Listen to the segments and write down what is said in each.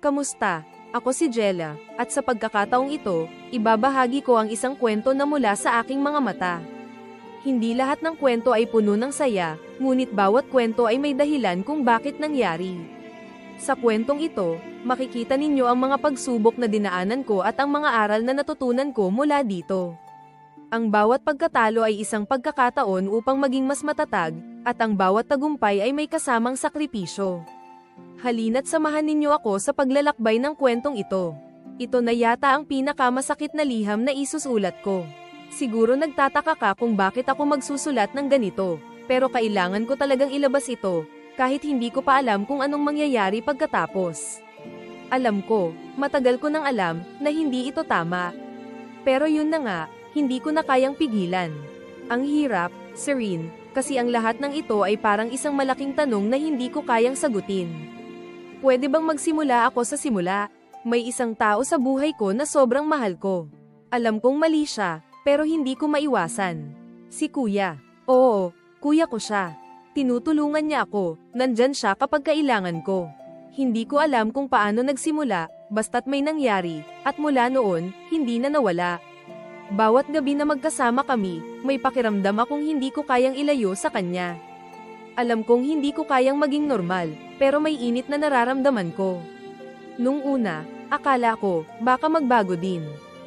Kamusta? Ako si Jella, at sa pagkakataong ito, ibabahagi ko ang isang kwento na mula sa aking mga mata. Hindi lahat ng kwento ay puno ng saya, ngunit bawat kwento ay may dahilan kung bakit nangyari. Sa kwentong ito, makikita ninyo ang mga pagsubok na dinaanan ko at ang mga aral na natutunan ko mula dito. Ang bawat pagkatalo ay isang pagkakataon upang maging mas matatag, at ang bawat tagumpay ay may kasamang sakripisyo. Halina't samahan ninyo ako sa paglalakbay ng kwentong ito. Ito na yata ang pinakamasakit na liham na isusulat ko. Siguro nagtataka ka kung bakit ako magsusulat ng ganito, pero kailangan ko talagang ilabas ito, kahit hindi ko pa alam kung anong mangyayari pagkatapos. Alam ko, matagal ko nang alam, na hindi ito tama. Pero yun na nga, hindi ko na kayang pigilan. Ang hirap, Serene, kasi ang lahat ng ito ay parang isang malaking tanong na hindi ko kayang sagutin. Pwede bang magsimula ako sa simula? May isang tao sa buhay ko na sobrang mahal ko. Alam kong mali siya, pero hindi ko maiwasan. Si Kuya. Oo, kuya ko siya. Tinutulungan niya ako, nandyan siya kapag kailangan ko. Hindi ko alam kung paano nagsimula, basta't may nangyari, at mula noon, hindi na nawala. Bawat gabi na magkasama kami, may pakiramdam akong hindi ko kayang ilayo sa kanya. Alam kong hindi ko kayang maging normal, pero may init na nararamdaman ko. Nung una, akala ko, baka magbago din.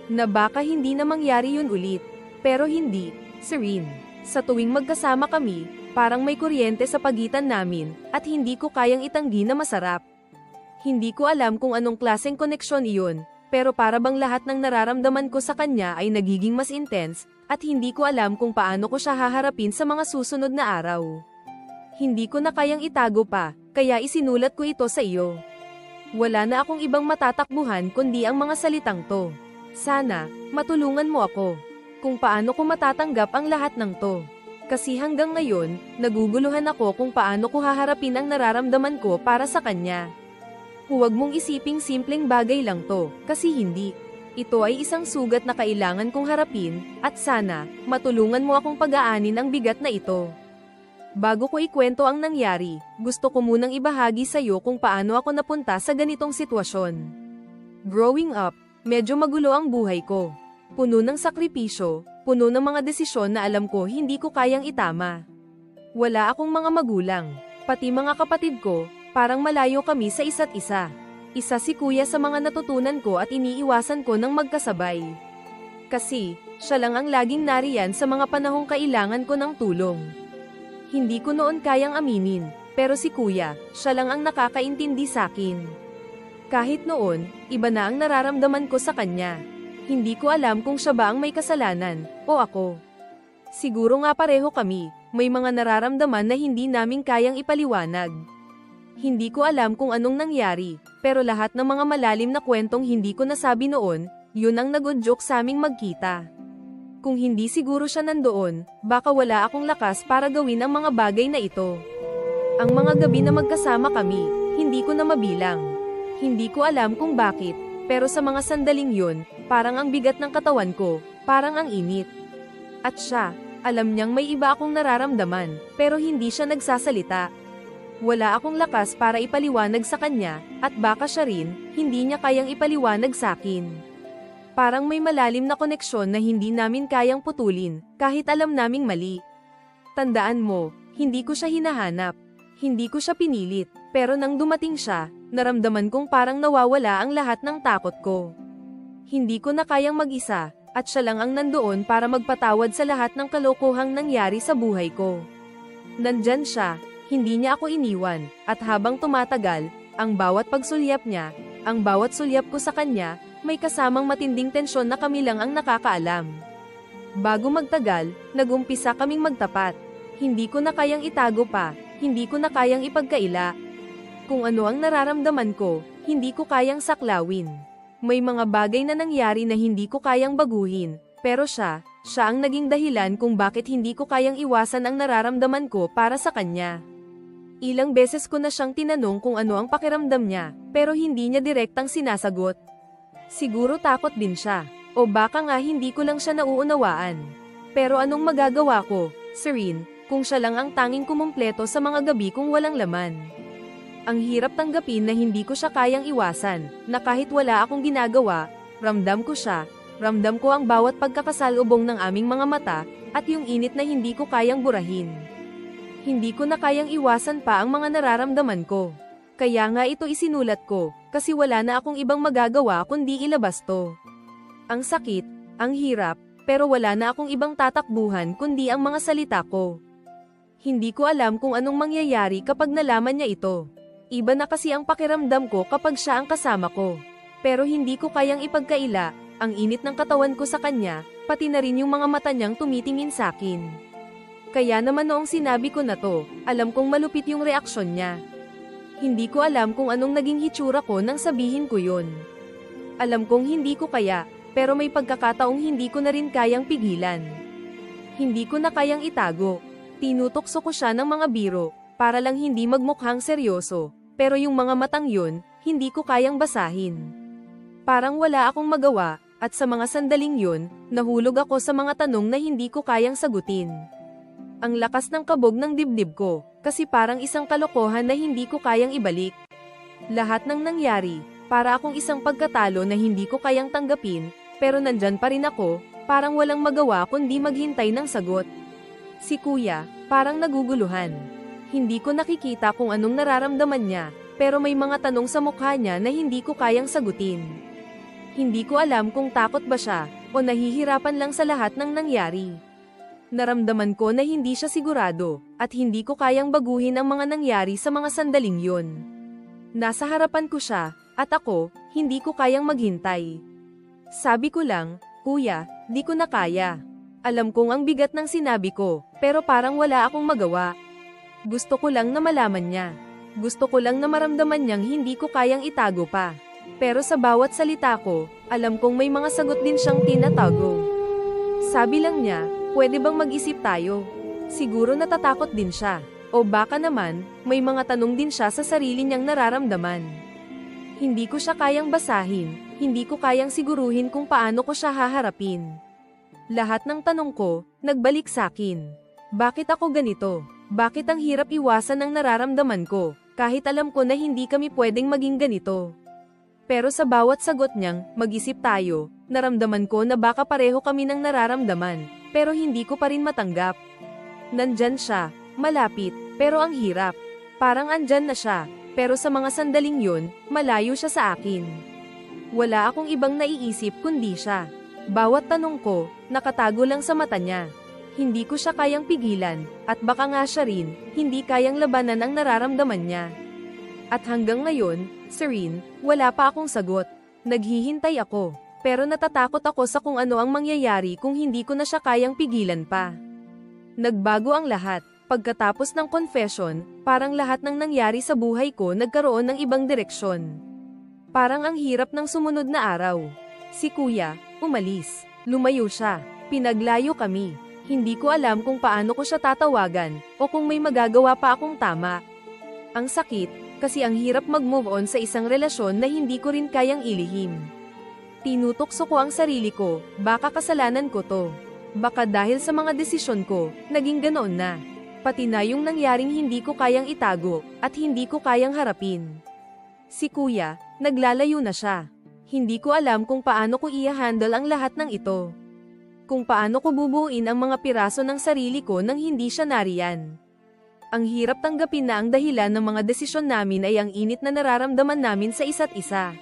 Na baka hindi na mangyari yun ulit. Pero hindi, Serene. Sa tuwing magkasama kami, parang may kuryente sa pagitan namin, at hindi ko kayang itanggi na masarap. Hindi ko alam kung anong klaseng koneksyon iyon, pero para bang lahat ng nararamdaman ko sa kanya ay nagiging mas intense, at hindi ko alam kung paano ko siya haharapin sa mga susunod na araw. Hindi ko na kayang itago pa, kaya isinulat ko ito sa iyo. Wala na akong ibang matatakbuhan kundi ang mga salitang to. Sana, matulungan mo ako. Kung paano ko matatanggap ang lahat ng to. Kasi hanggang ngayon, naguguluhan ako kung paano ko haharapin ang nararamdaman ko para sa kanya. Huwag mong isiping simpleng bagay lang to, kasi hindi. Ito ay isang sugat na kailangan kong harapin, at sana, matulungan mo akong pag-aanin ang bigat na ito. Bago ko ikwento ang nangyari, gusto ko munang ibahagi sa iyo kung paano ako napunta sa ganitong sitwasyon. Growing up, medyo magulo ang buhay ko. Puno ng sakripisyo, puno ng mga desisyon na alam ko hindi ko kayang itama. Wala akong mga magulang, pati mga kapatid ko, parang malayo kami sa isa't isa. Isa si Kuya sa mga natutunan ko at iniiwasan ko ng magkasabay. Kasi, siya lang ang laging nariyan sa mga panahong kailangan ko ng tulong. Hindi ko noon kayang aminin, pero si Kuya, siya lang ang nakakaintindi sa akin. Kahit noon, iba na ang nararamdaman ko sa kanya. Hindi ko alam kung siya ba ang may kasalanan, o ako. Siguro nga pareho kami, may mga nararamdaman na hindi namin kayang ipaliwanag. Hindi ko alam kung anong nangyari, pero lahat ng mga malalim na kwentong hindi ko nasabi noon, yun ang nag-udyok sa aming magkita. Kung hindi siguro siya nandoon, baka wala akong lakas para gawin ang mga bagay na ito. Ang mga gabi na magkasama kami, hindi ko na mabilang. Hindi ko alam kung bakit, pero sa mga sandaling yun, parang ang bigat ng katawan ko, parang ang init. At siya, alam niyang may iba akong nararamdaman, pero hindi siya nagsasalita. Wala akong lakas para ipaliwanag sa kanya, at baka siya rin, hindi niya kayang ipaliwanag sa akin. Parang may malalim na koneksyon na hindi namin kayang putulin, kahit alam naming mali. Tandaan mo, hindi ko siya hinahanap. Hindi ko siya pinilit, pero nang dumating siya, naramdaman kong parang nawawala ang lahat ng takot ko. Hindi ko na kayang mag-isa, at siya lang ang nandoon para magpatawad sa lahat ng kalokohang nangyari sa buhay ko. Nandyan siya, hindi niya ako iniwan, at habang tumatagal, ang bawat pagsulyap niya, ang bawat sulyap ko sa kanya, may kasamang matinding tensyon na kami lang ang nakakaalam. Bago magtagal, nag-umpisa kaming magtapat. Hindi ko na kayang itago pa, hindi ko na kayang ipagkaila. Kung ano ang nararamdaman ko, hindi ko kayang saklawin. May mga bagay na nangyari na hindi ko kayang baguhin, pero siya ang naging dahilan kung bakit hindi ko kayang iwasan ang nararamdaman ko para sa kanya. Ilang beses ko na siyang tinanong kung ano ang pakiramdam niya, pero hindi niya direktang sinasagot. Siguro takot din siya, o baka nga hindi ko lang siya nauunawaan. Pero anong magagawa ko, Serene, kung siya lang ang tanging kumumpleto sa mga gabi kung walang laman? Ang hirap tanggapin na hindi ko siya kayang iwasan, na kahit wala akong ginagawa, ramdam ko siya, ramdam ko ang bawat pagkakasalubong ng aming mga mata, at yung init na hindi ko kayang burahin. Hindi ko na kayang iwasan pa ang mga nararamdaman ko. Kaya nga ito isinulat ko, kasi wala na akong ibang magagawa kundi ilabas to. Ang sakit, ang hirap, pero wala na akong ibang tatakbuhan kundi ang mga salita ko. Hindi ko alam kung anong mangyayari kapag nalaman niya ito. Iba na kasi ang pakiramdam ko kapag siya ang kasama ko. Pero hindi ko kayang ipagkaila, ang init ng katawan ko sa kanya, pati na rin yung mga mata niyang tumitingin sa akin. Kaya naman noong sinabi ko na to, alam kong malupit yung reaksyon niya. Hindi ko alam kung anong naging hitsura ko nang sabihin ko yun. Alam kong hindi ko kaya, pero may pagkakataong hindi ko na rin kayang pigilan. Hindi ko na kayang itago. Tinutokso ko siya ng mga biro, para lang hindi magmukhang seryoso, pero yung mga matang yun, hindi ko kayang basahin. Parang wala akong magawa, at sa mga sandaling yun, nahulog ako sa mga tanong na hindi ko kayang sagutin. Ang lakas ng kabog ng dibdib ko, kasi parang isang kalokohan na hindi ko kayang ibalik. Lahat ng nangyari, para akong isang pagkatalo na hindi ko kayang tanggapin, pero nandyan pa rin ako, parang walang magawa kundi maghintay ng sagot. Si Kuya, parang naguguluhan. Hindi ko nakikita kung anong nararamdaman niya, pero may mga tanong sa mukha niya na hindi ko kayang sagutin. Hindi ko alam kung takot ba siya, o nahihirapan lang sa lahat ng nangyari. Naramdaman ko na hindi siya sigurado, at hindi ko kayang baguhin ang mga nangyari sa mga sandaling yun. Nasa harapan ko siya, at ako, hindi ko kayang maghintay. Sabi ko lang, Kuya, di ko na kaya. Alam kong ang bigat ng sinabi ko, pero parang wala akong magawa. Gusto ko lang na malaman niya. Gusto ko lang na maramdaman niyang hindi ko kayang itago pa. Pero sa bawat salita ko, alam kong may mga sagot din siyang tinatago. Sabi lang niya, pwede bang mag-isip tayo? Siguro natatakot din siya. O baka naman, may mga tanong din siya sa sarili niyang nararamdaman. Hindi ko siya kayang basahin, hindi ko kayang siguruhin kung paano ko siya haharapin. Lahat ng tanong ko, nagbalik sa akin. Bakit ako ganito? Bakit ang hirap iwasan ang nararamdaman ko, kahit alam ko na hindi kami pwedeng maging ganito? Pero sa bawat sagot niyang, mag-isip tayo, naramdaman ko na baka pareho kami ng nararamdaman, pero hindi ko pa rin matanggap. Nandyan siya, malapit, pero ang hirap. Parang andyan na siya, pero sa mga sandaling yun, malayo siya sa akin. Wala akong ibang naiisip kundi siya. Bawat tanong ko, nakatago lang sa mata niya. Hindi ko siya kayang pigilan, at baka nga siya rin, hindi kayang labanan ang nararamdaman niya. At hanggang ngayon, Serene, wala pa akong sagot. Naghihintay ako, pero natatakot ako sa kung ano ang mangyayari kung hindi ko na siya kayang pigilan pa. Nagbago ang lahat. Pagkatapos ng confession, parang lahat ng nangyari sa buhay ko nagkaroon ng ibang direksyon. Parang ang hirap ng sumunod na araw. Si Kuya, umalis. Lumayo siya. Pinaglayo kami. Hindi ko alam kung paano ko siya tatawagan, o kung may magagawa pa akong tama. Ang sakit, kasi ang hirap mag-move on sa isang relasyon na hindi ko rin kayang ilihim. Tinutokso ko ang sarili ko, baka kasalanan ko to. Baka dahil sa mga desisyon ko, naging ganoon na. Pati na yung nangyaring hindi ko kayang itago, at hindi ko kayang harapin. Si Kuya, naglalayo na siya. Hindi ko alam kung paano ko i-handle ang lahat ng ito. Kung paano ko bubuuin ang mga piraso ng sarili ko nang hindi siya nariyan. Ang hirap tanggapin na ang dahilan ng mga desisyon namin ay ang init na nararamdaman namin sa isa't isa.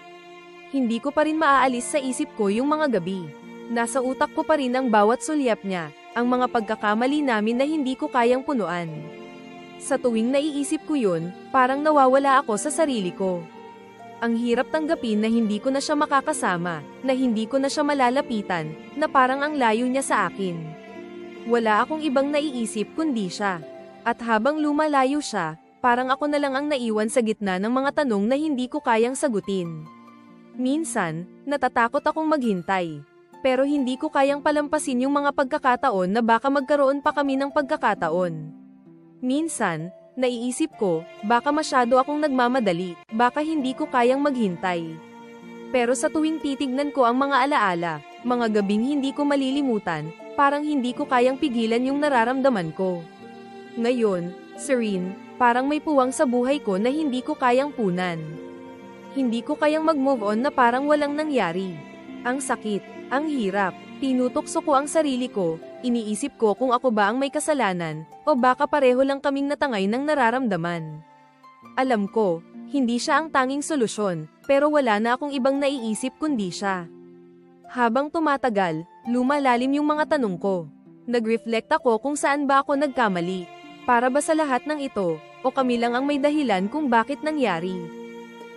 Hindi ko pa rin maaalis sa isip ko yung mga gabi. Nasa utak ko pa rin ang bawat sulyap niya, ang mga pagkakamali namin na hindi ko kayang punuan. Sa tuwing naiisip ko yun, parang nawawala ako sa sarili ko. Ang hirap tanggapin na hindi ko na siya makakasama, na hindi ko na siya malalapitan, na parang ang layo niya sa akin. Wala akong ibang naiisip kundi siya. At habang lumalayo siya, parang ako na lang ang naiwan sa gitna ng mga tanong na hindi ko kayang sagutin. Minsan, natatakot akong maghintay. Pero hindi ko kayang palampasin yung mga pagkakataon na baka magkaroon pa kami ng pagkakataon. Minsan, naiisip ko, baka masyado akong nagmamadali, baka hindi ko kayang maghintay. Pero sa tuwing titignan ko ang mga alaala, mga gabing hindi ko malilimutan, parang hindi ko kayang pigilan yung nararamdaman ko. Ngayon, Serene, Parang may puwang sa buhay ko na hindi ko kayang punan. Hindi ko kayang mag-move on na parang walang nangyari. Ang sakit, ang hirap, tinutokso ko ang sarili ko, iniisip ko kung ako ba ang may kasalanan, o baka pareho lang kaming natangay ng nararamdaman. Alam ko, hindi siya ang tanging solusyon, pero wala na akong ibang naiisip kundi siya. Habang tumatagal, lumalalim yung mga tanong ko. Nag-reflect ako kung saan ba ako nagkamali. Para ba sa lahat ng ito, o kami lang ang may dahilan kung bakit nangyari?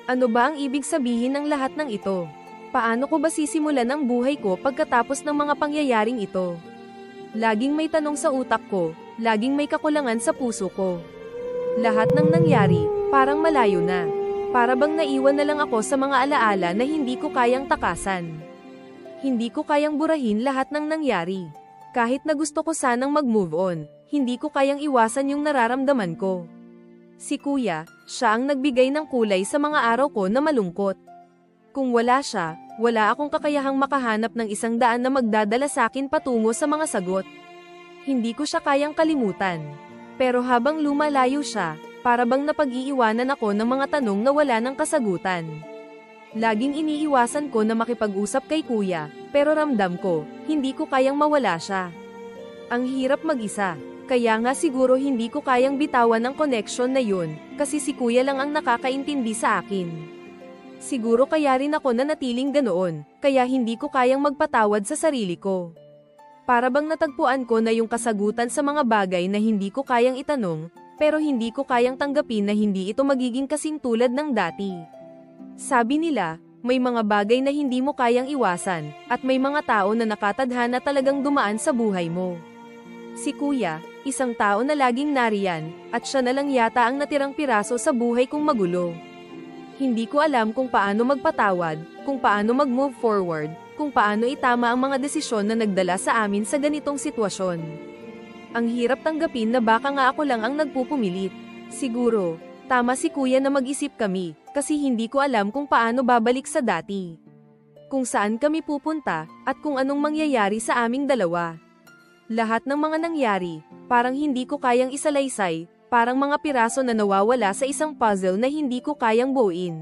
Ano ba ang ibig sabihin ng lahat ng ito? Paano ko ba sisimulan ang buhay ko pagkatapos ng mga pangyayaring ito? Laging may tanong sa utak ko, laging may kakulangan sa puso ko. Lahat ng nangyari, parang malayo na. Para bang naiwan na lang ako sa mga alaala na hindi ko kayang takasan. Hindi ko kayang burahin lahat ng nangyari. Kahit na gusto ko sanang mag-move on, hindi ko kayang iwasan yung nararamdaman ko. Si Kuya, siya ang nagbigay ng kulay sa mga araw ko na malungkot. Kung wala siya, wala akong kakayahang makahanap ng isang daan na magdadala sa akin patungo sa mga sagot. Hindi ko siya kayang kalimutan. Pero habang lumalayo siya, para bang napag-iiwanan ako ng mga tanong na wala ng kasagutan. Laging iniiwasan ko na makipag-usap kay Kuya, pero ramdam ko, hindi ko kayang mawala siya. Ang hirap mag-isa. Kaya nga siguro hindi ko kayang bitawan ang connection na yun, kasi si Kuya lang ang nakakaintindi sa akin. Siguro kaya rin ako nanatiling ganoon, kaya hindi ko kayang magpatawad sa sarili ko. Para bang natagpuan ko na yung kasagutan sa mga bagay na hindi ko kayang itanong, pero hindi ko kayang tanggapin na hindi ito magiging kasing tulad ng dati. Sabi nila, may mga bagay na hindi mo kayang iwasan, at may mga tao na nakatadhana talagang dumaan sa buhay mo. Si Kuya, isang tao na laging nariyan, at siya na lang yata ang natirang piraso sa buhay kong magulo. Hindi ko alam kung paano magpatawad, kung paano mag-move forward, kung paano itama ang mga desisyon na nagdala sa amin sa ganitong sitwasyon. Ang hirap tanggapin na baka nga ako lang ang nagpupumilit. Siguro, tama si Kuya na mag-isip kami, kasi hindi ko alam kung paano babalik sa dati. Kung saan kami pupunta, at kung anong mangyayari sa aming dalawa. Lahat ng mga nangyari, parang hindi ko kayang isalaysay, parang mga piraso na nawawala sa isang puzzle na hindi ko kayang buuin.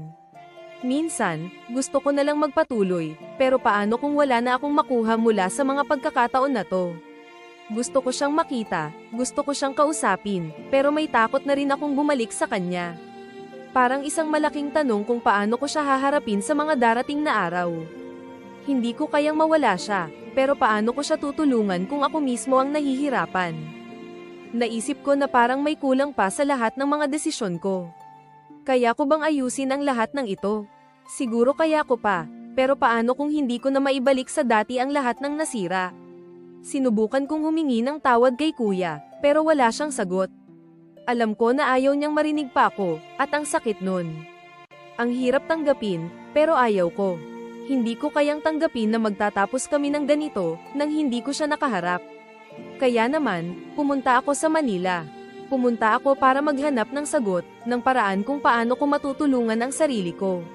Minsan, gusto ko na lang magpatuloy, pero paano kung wala na akong makuha mula sa mga pagkakataon na to? Gusto ko siyang makita, gusto ko siyang kausapin, pero may takot na rin akong bumalik sa kanya. Parang isang malaking tanong kung paano ko siya haharapin sa mga darating na araw. Hindi ko kayang mawala siya, pero paano ko siya tutulungan kung ako mismo ang nahihirapan? Naisip ko na parang may kulang pa sa lahat ng mga desisyon ko. Kaya ko bang ayusin ang lahat ng ito? Siguro kaya ko pa, pero paano kung hindi ko na maibalik sa dati ang lahat ng nasira? Sinubukan kong humingi ng tawad kay Kuya, pero wala siyang sagot. Alam ko na ayaw niyang marinig pa ako, at ang sakit nun. Ang hirap tanggapin, pero ayaw ko. Hindi ko kayang tanggapin na magtatapos kami ng ganito, nang hindi ko siya nakaharap. Kaya naman, pumunta ako sa Manila. Pumunta ako para maghanap ng sagot, ng paraan kung paano ko matutulungan ang sarili ko.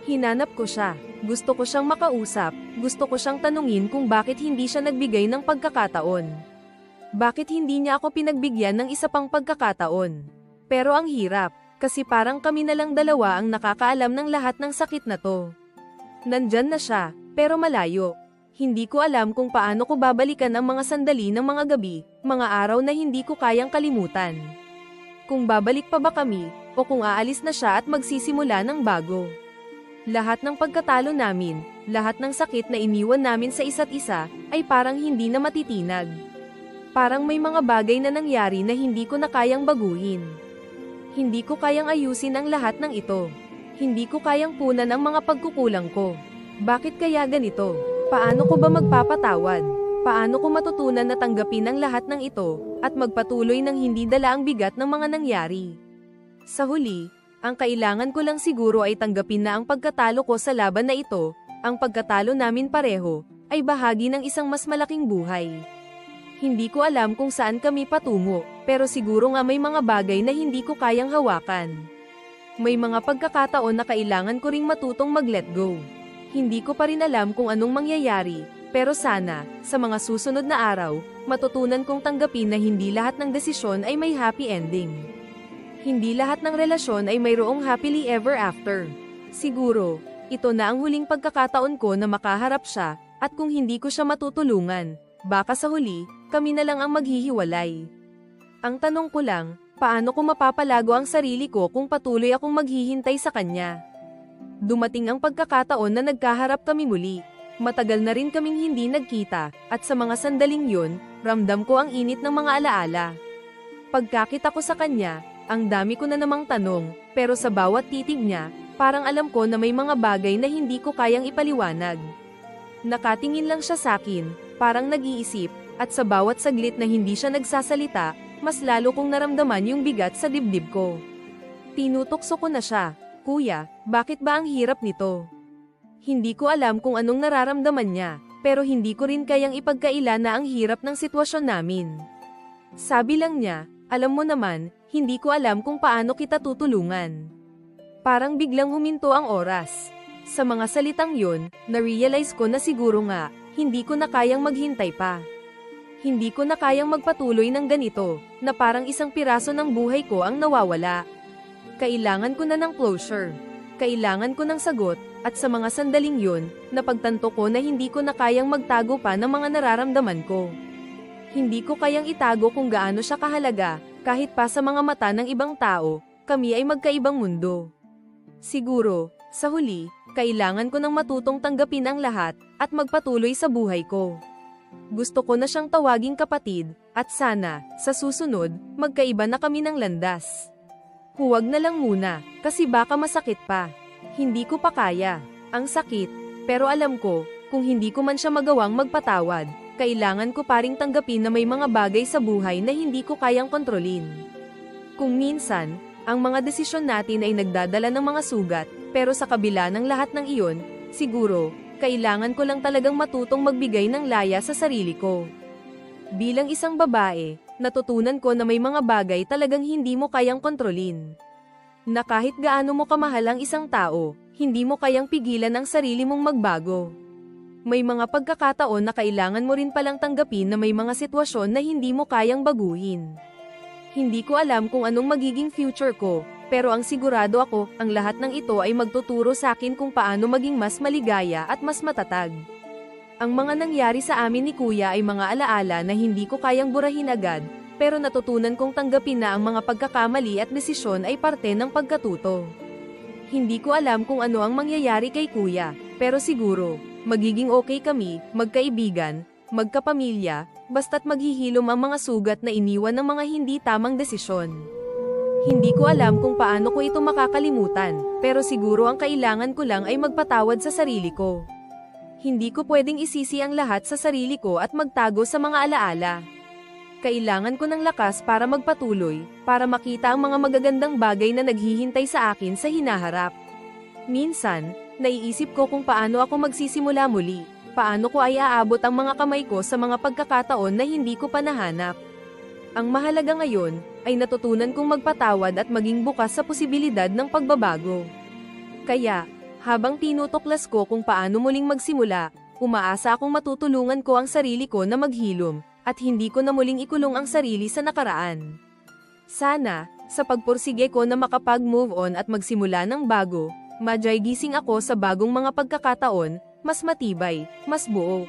Hinanap ko siya, gusto ko siyang makausap, gusto ko siyang tanungin kung bakit hindi siya nagbigay ng pagkakataon. Bakit hindi niya ako pinagbigyan ng isa pang pagkakataon? Pero ang hirap, kasi parang kami na lang dalawa ang nakakaalam ng lahat ng sakit na to. Nandyan na siya, pero malayo. Hindi ko alam kung paano ko babalikan ang mga sandali ng mga gabi, mga araw na hindi ko kayang kalimutan. Kung babalik pa ba kami, o kung aalis na siya at magsisimula ng bago. Lahat ng pagkatalo namin, lahat ng sakit na iniwan namin sa isa't isa, ay parang hindi na matitinag. Parang may mga bagay na nangyari na hindi ko na kayang baguhin. Hindi ko kayang ayusin ang lahat ng ito. Hindi ko kayang punan ang mga pagkukulang ko. Bakit kaya ganito? Paano ko ba magpapatawad? Paano ko matutunan na tanggapin ang lahat ng ito, at magpatuloy ng hindi dala ang bigat ng mga nangyari? Sa huli, ang kailangan ko lang siguro ay tanggapin na ang pagkatalo ko sa laban na ito, ang pagkatalo namin pareho, ay bahagi ng isang mas malaking buhay. Hindi ko alam kung saan kami patungo, pero siguro nga may mga bagay na hindi ko kayang hawakan. May mga pagkakataon na kailangan ko ring matutong mag-let go. Hindi ko pa rin alam kung anong mangyayari, pero sana, sa mga susunod na araw, matutunan kong tanggapin na hindi lahat ng desisyon ay may happy ending. Hindi lahat ng relasyon ay mayroong happily ever after. Siguro, ito na ang huling pagkakataon ko na makaharap siya, at kung hindi ko siya matutulungan, baka sa huli, kami na lang ang maghihiwalay. Ang tanong ko lang, paano ko mapapalago ang sarili ko kung patuloy akong maghihintay sa kanya? Dumating ang pagkakataon na nagkaharap kami muli. Matagal na rin kaming hindi nagkita, at sa mga sandaling yun, ramdam ko ang init ng mga alaala. Pagkakita ko sa kanya, ang dami ko na namang tanong, pero sa bawat titig niya, parang alam ko na may mga bagay na hindi ko kayang ipaliwanag. Nakatingin lang siya sa akin, parang nag-iisip, at sa bawat saglit na hindi siya nagsasalita, mas lalo kong naramdaman yung bigat sa dibdib ko. Tinutokso ko na siya, "Kuya, bakit ba ang hirap nito?" Hindi ko alam kung anong nararamdaman niya, pero hindi ko rin kayang ipagkaila na ang hirap ng sitwasyon namin. Sabi lang niya, "Alam mo naman, hindi ko alam kung paano kita tutulungan." Parang biglang huminto ang oras. Sa mga salitang yun, na-realize ko na siguro nga, hindi ko na kayang maghintay pa. Hindi ko na kayang magpatuloy ng ganito, na parang isang piraso ng buhay ko ang nawawala. Kailangan ko na ng closure. Kailangan ko ng sagot, at sa mga sandaling yun, napagtanto ko na hindi ko na kayang magtago pa ng mga nararamdaman ko. Hindi ko kayang itago kung gaano siya kahalaga, kahit pa sa mga mata ng ibang tao, kami ay magkaibang mundo. Siguro, sa huli, kailangan ko nang matutong tanggapin ang lahat, at magpatuloy sa buhay ko. Gusto ko na siyang tawaging kapatid, at sana, sa susunod, magkaiba na kami ng landas. Huwag na lang muna, kasi baka masakit pa. Hindi ko pa kaya. Ang sakit, pero alam ko, kung hindi ko man siya magawang magpatawad, kailangan ko pa ring tanggapin na may mga bagay sa buhay na hindi ko kayang kontrolin. Kung minsan, ang mga desisyon natin ay nagdadala ng mga sugat, pero sa kabila ng lahat ng iyon, siguro, kailangan ko lang talagang matutong magbigay ng laya sa sarili ko. Bilang isang babae, natutunan ko na may mga bagay talagang hindi mo kayang kontrolin. Na kahit gaano mo kamahal ang isang tao, hindi mo kayang pigilan ang sarili mong magbago. May mga pagkakataon na kailangan mo rin palang tanggapin na may mga sitwasyon na hindi mo kayang baguhin. Hindi ko alam kung anong magiging future ko, pero ang sigurado ako, ang lahat ng ito ay magtuturo sa akin kung paano maging mas maligaya at mas matatag. Ang mga nangyari sa amin ni Kuya ay mga alaala na hindi ko kayang burahin agad, pero natutunan kong tanggapin na ang mga pagkakamali at desisyon ay parte ng pagkatuto. Hindi ko alam kung ano ang mangyayari kay Kuya, pero siguro, magiging okay kami, magkaibigan, magkapamilya, basta't maghihilom ang mga sugat na iniwan ng mga hindi tamang desisyon. Hindi ko alam kung paano ko ito makakalimutan, pero siguro ang kailangan ko lang ay magpatawad sa sarili ko. Hindi ko pwedeng isisi ang lahat sa sarili ko at magtago sa mga alaala. Kailangan ko ng lakas para magpatuloy, para makita ang mga magagandang bagay na naghihintay sa akin sa hinaharap. Minsan, naiisip ko kung paano ako magsisimula muli, paano ko ay aabot ang mga kamay ko sa mga pagkakataon na hindi ko pa nahanap. Ang mahalaga ngayon, ay natutunan kong magpatawad at maging bukas sa posibilidad ng pagbabago. Kaya, habang tinutuklas ko kung paano muling magsimula, umaasa akong matutulungan ko ang sarili ko na maghilom, at hindi ko na muling ikulong ang sarili sa nakaraan. Sana, sa pagpursige ko na makapag-move on at magsimula ng bago, madyay gising ako sa bagong mga pagkakataon, mas matibay, mas buo.